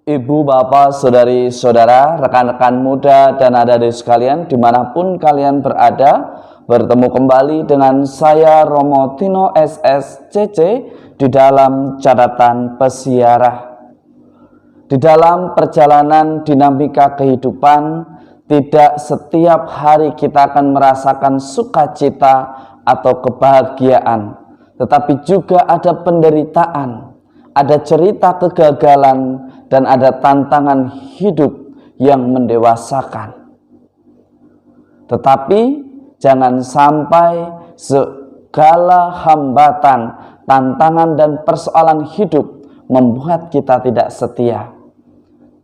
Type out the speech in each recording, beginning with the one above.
Ibu, bapak, saudari-saudara, rekan-rekan muda dan adik-adik sekalian dimanapun kalian berada, bertemu kembali dengan saya Romo Tino SSCC di dalam catatan pesiarah. Di dalam perjalanan dinamika kehidupan, tidak setiap hari kita akan merasakan sukacita atau kebahagiaan, tetapi juga ada penderitaan, ada cerita kegagalan, dan ada tantangan hidup yang mendewasakan. Tetapi jangan sampai segala hambatan, tantangan, dan persoalan hidup membuat kita tidak setia.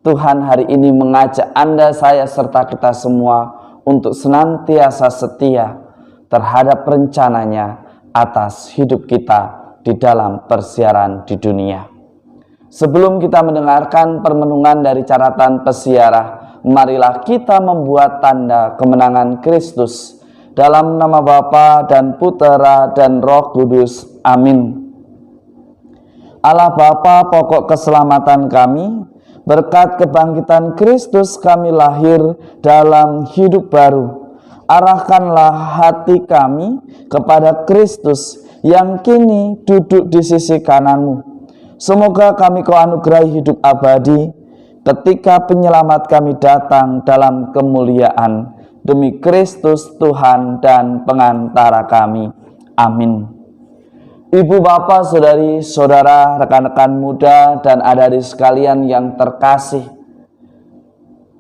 Tuhan hari ini mengajak Anda, saya, serta kita semua untuk senantiasa setia terhadap rencananya atas hidup kita di dalam persiaran di dunia. Sebelum kita mendengarkan permenungan dari catatan pesiarah, marilah kita membuat tanda kemenangan Kristus. Dalam nama Bapa dan Putera dan Roh Kudus. Amin. Allah Bapa, pokok keselamatan kami, berkat kebangkitan Kristus kami lahir dalam hidup baru. Arahkanlah hati kami kepada Kristus yang kini duduk di sisi kanan-Mu. Semoga kami Kau anugerahi hidup abadi ketika penyelamat kami datang dalam kemuliaan. Demi Kristus Tuhan dan pengantara kami. Amin. Ibu, bapak, saudari, saudara, rekan-rekan muda dan adik-adik sekalian yang terkasih,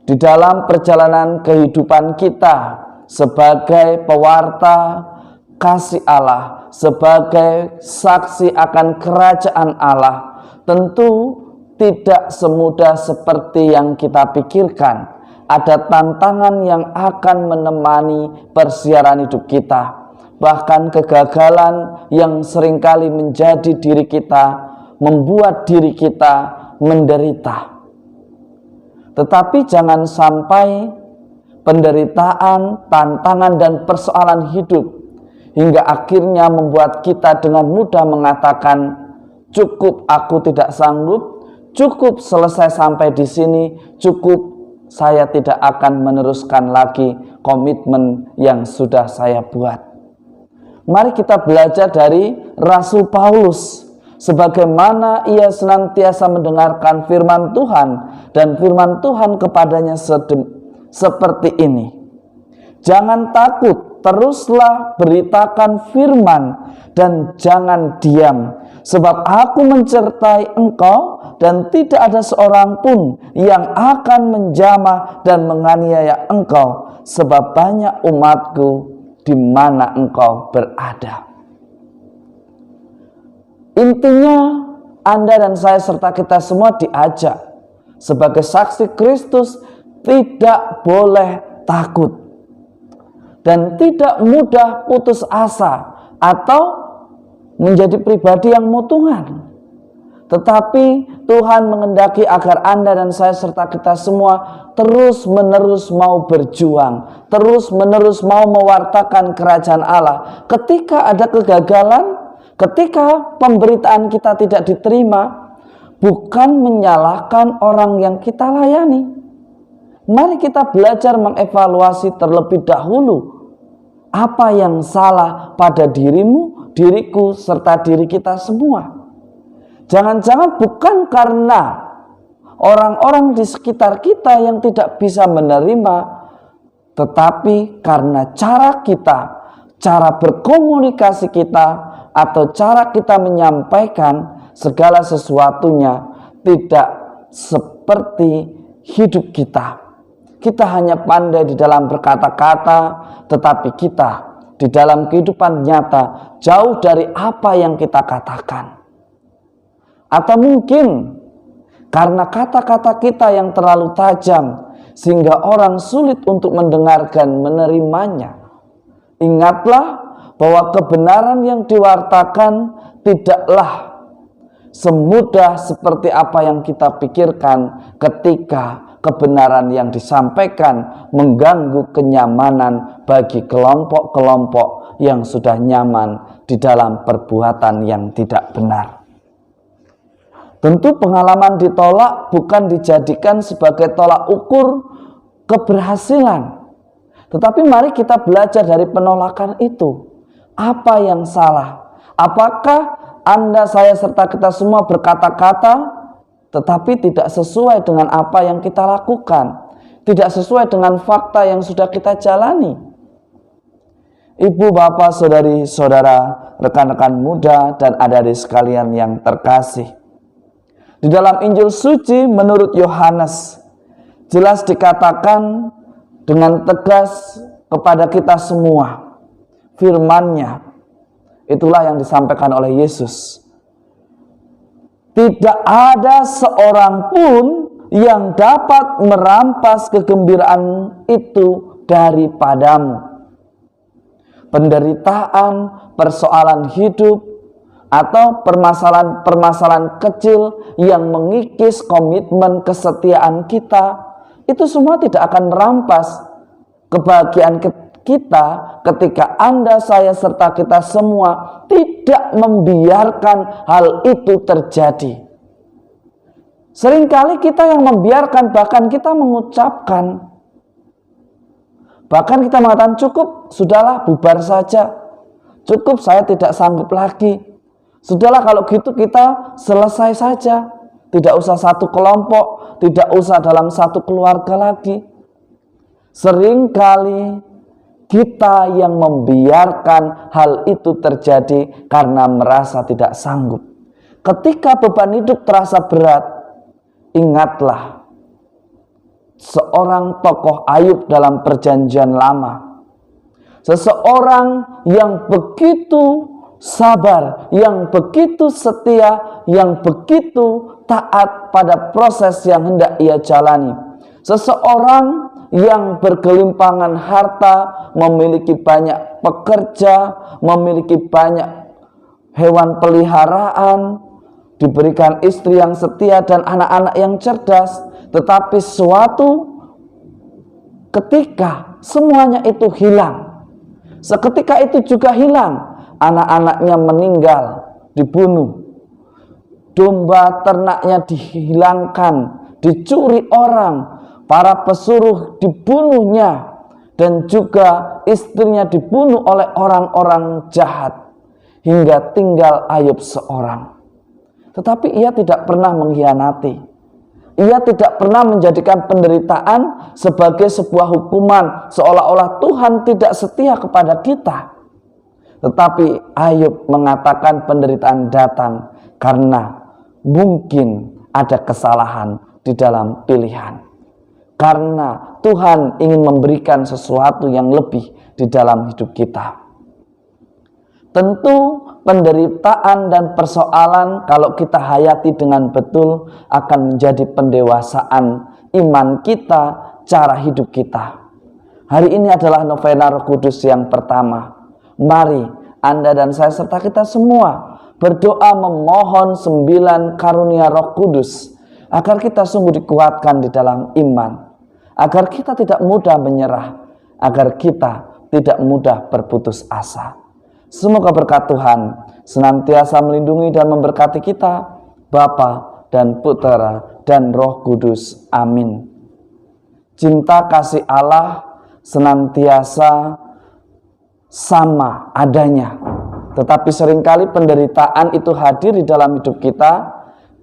di dalam perjalanan kehidupan kita sebagai pewarta kasih Allah, sebagai saksi akan kerajaan Allah, tentu tidak semudah seperti yang kita pikirkan. Ada tantangan yang akan menemani persiaran hidup kita. Bahkan kegagalan yang seringkali menjadi diri kita, membuat diri kita menderita. Tetapi jangan sampai penderitaan, tantangan, dan persoalan hidup hingga akhirnya membuat kita dengan mudah mengatakan, cukup, aku tidak sanggup, cukup, selesai sampai di sini, cukup, saya tidak akan meneruskan lagi komitmen yang sudah saya buat. Mari kita belajar dari Rasul Paulus, sebagaimana ia senantiasa mendengarkan firman Tuhan, dan firman Tuhan kepadanya seperti ini. Jangan takut, teruslah beritakan firman dan jangan diam, sebab aku menyertai engkau dan tidak ada seorang pun yang akan menjamah dan menganiaya engkau, sebab banyak umatku di mana engkau berada. Intinya, Anda dan saya serta kita semua diajak sebagai saksi Kristus tidak boleh takut dan tidak mudah putus asa atau menjadi pribadi yang mutungan. Tetapi Tuhan mengendaki agar Anda dan saya serta kita semua terus-menerus mau berjuang, terus-menerus mau mewartakan kerajaan Allah. Ketika ada kegagalan, ketika pemberitaan kita tidak diterima, bukan menyalahkan orang yang kita layani. Mari kita belajar mengevaluasi terlebih dahulu apa yang salah pada dirimu, diriku, serta diri kita semua. Jangan-jangan bukan karena orang-orang di sekitar kita yang tidak bisa menerima, tetapi karena cara kita, cara berkomunikasi kita, atau cara kita menyampaikan segala sesuatunya tidak seperti hidup kita. Kita hanya pandai di dalam berkata-kata, tetapi kita di dalam kehidupan nyata jauh dari apa yang kita katakan. Atau mungkin karena kata-kata kita yang terlalu tajam sehingga orang sulit untuk mendengarkan, menerimanya. Ingatlah bahwa kebenaran yang diwartakan tidaklah semudah seperti apa yang kita pikirkan ketika kebenaran yang disampaikan mengganggu kenyamanan bagi kelompok-kelompok yang sudah nyaman di dalam perbuatan yang tidak benar. Tentu pengalaman ditolak bukan dijadikan sebagai tolak ukur keberhasilan. Tetapi mari kita belajar dari penolakan itu. Apa yang salah? Apakah Anda, saya, serta kita semua berkata-kata tetapi tidak sesuai dengan apa yang kita lakukan, tidak sesuai dengan fakta yang sudah kita jalani? Ibu, bapak, saudari, saudara, rekan-rekan muda, dan adik-adik sekalian yang terkasih, di dalam Injil suci menurut Yohanes jelas dikatakan dengan tegas kepada kita semua, firman-Nya itulah yang disampaikan oleh Yesus. Tidak ada seorang pun yang dapat merampas kegembiraan itu daripadamu. Penderitaan, persoalan hidup, atau permasalahan kecil yang mengikis komitmen kesetiaan kita, itu semua tidak akan merampas kebahagiaan kita ketika Anda, saya, serta kita semua tidak membiarkan hal itu terjadi. Seringkali kita yang membiarkan, bahkan kita mengucapkan, bahkan kita mengatakan, cukup, sudahlah, bubar saja, cukup, saya tidak sanggup lagi. Sudahlah, kalau gitu kita selesai saja. Tidak usah satu kelompok, tidak usah dalam satu keluarga lagi. Seringkali kita yang membiarkan hal itu terjadi karena merasa tidak sanggup. Ketika beban hidup terasa berat, ingatlah seorang tokoh Ayub dalam Perjanjian Lama. Seseorang yang begitu sabar, yang begitu setia, yang begitu taat pada proses yang hendak ia jalani. Seseorang yang bergelimpangan harta, memiliki banyak pekerja, memiliki banyak hewan peliharaan, diberikan istri yang setia dan anak-anak yang cerdas. Tetapi suatu ketika semuanya itu hilang. Seketika itu juga hilang. Anak-anaknya meninggal, dibunuh. Domba ternaknya dihilangkan, dicuri orang. Para pesuruh dibunuhnya. Dan juga istrinya dibunuh oleh orang-orang jahat. Hingga tinggal Ayub seorang. Tetapi ia tidak pernah mengkhianati. Ia tidak pernah menjadikan penderitaan sebagai sebuah hukuman. Seolah-olah Tuhan tidak setia kepada kita. Tetapi Ayub mengatakan penderitaan datang karena mungkin ada kesalahan di dalam pilihan. Karena Tuhan ingin memberikan sesuatu yang lebih di dalam hidup kita. Tentu penderitaan dan persoalan kalau kita hayati dengan betul akan menjadi pendewasaan iman kita, cara hidup kita. Hari ini adalah novena Roh Kudus yang pertama. Mari Anda dan saya serta kita semua berdoa memohon 9 karunia Roh Kudus agar kita sungguh dikuatkan di dalam iman, agar kita tidak mudah menyerah, agar kita tidak mudah berputus asa. Semoga berkat Tuhan senantiasa melindungi dan memberkati kita, Bapa dan Putera dan Roh Kudus. Amin. Cinta kasih Allah senantiasa sama adanya. Tetapi seringkali penderitaan itu hadir di dalam hidup kita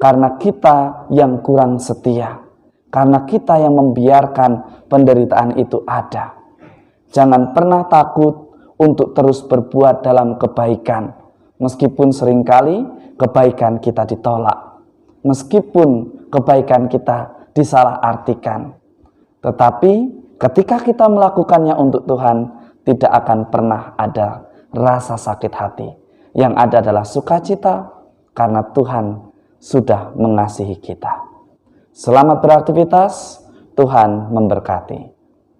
karena kita yang kurang setia. Karena kita yang membiarkan penderitaan itu ada. Jangan pernah takut untuk terus berbuat dalam kebaikan. Meskipun seringkali kebaikan kita ditolak. Meskipun kebaikan kita disalahartikan. Tetapi ketika kita melakukannya untuk Tuhan, tidak akan pernah ada rasa sakit hati. Yang ada adalah sukacita karena Tuhan sudah mengasihi kita. Selamat beraktivitas, Tuhan memberkati.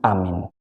Amin.